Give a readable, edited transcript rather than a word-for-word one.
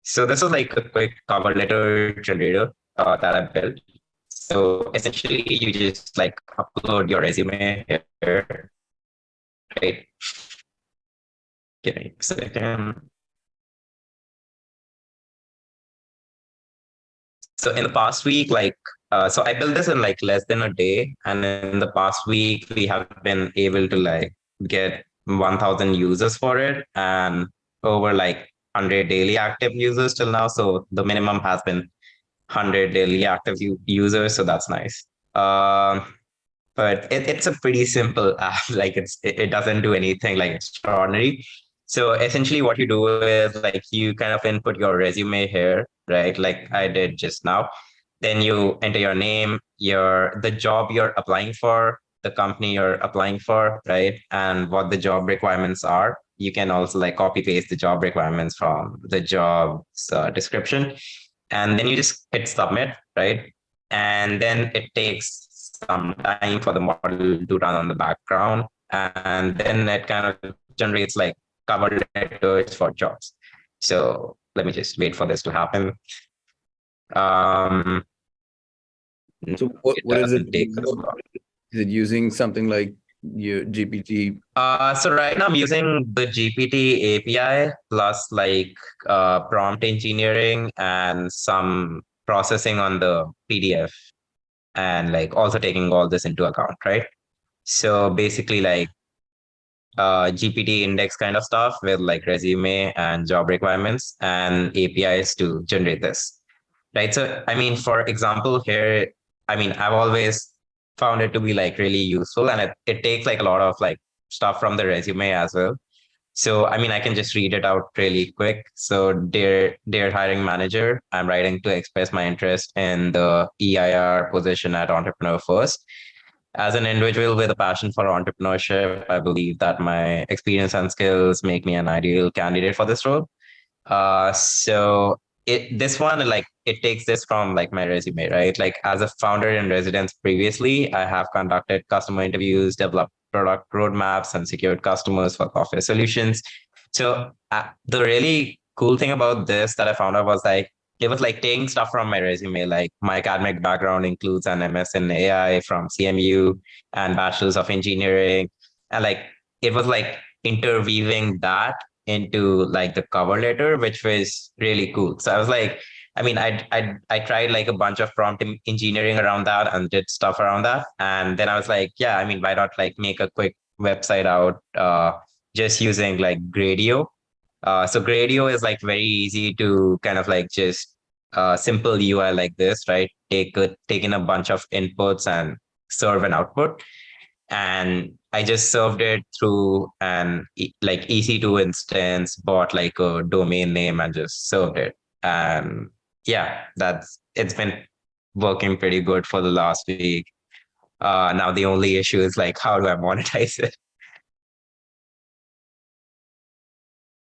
So this is like a quick cover letter generator that I built. So essentially, you just like upload your resume here, right? Give me a second. So in the past week, so I built this in like less than a day, and in the past week, we have been able to like get 1,000 users for it, and over like 100 daily active users till now. So the minimum has been 100 daily active users, so that's nice. But it's a pretty simple app. Like it doesn't do anything like extraordinary. So essentially, what you do is like you kind of input your resume here, right? Like I did just now. Then you enter your name, the job you're applying for, the company you're applying for, right? And what the job requirements are. You can also like copy paste the job requirements from the job's description, and then you just hit submit, right? And then it takes some time for the model to run on the background, and then it kind of generates like cover letters for jobs. So let me just wait for this to happen. Um, So what it what is it doesn't take as long. Is it using something like your GPT? So right now I'm using the GPT API plus like prompt engineering and some processing on the PDF, and like also taking all this into account, right? So basically like GPT index kind of stuff with like resume and job requirements and APIs to generate this, right? So I mean, for example, here, I mean, I've always found it to be like really useful, and it takes like a lot of like stuff from the resume as well. So I mean, I can just read it out really quick. So dear hiring manager, I'm writing to express my interest in the EIR position at Entrepreneur First. As an individual with a passion for entrepreneurship, I believe that my experience and skills make me an ideal candidate for this role. So this one like it takes this from like my resume, right? Like as a founder in residence previously, I have conducted customer interviews, developed product roadmaps, and secured customers for software solutions. So the really cool thing about this that I found out was like it was like taking stuff from my resume. Like my academic background includes an MS in AI from CMU and bachelor's of engineering, and like it was like interweaving that into like the cover letter, which was really cool. So I was like, I mean, I tried like a bunch of prompt engineering around that and did stuff around that, and then I was like, yeah, I mean, why not like make a quick website out just using like Gradio. So Gradio is like very easy to kind of like just simple UI like this, right? Take in a bunch of inputs and serve an output, and I just served it through an like EC2 instance, bought like a domain name and just served it. And yeah, it's been working pretty good for the last week. Now the only issue is like how do I monetize it?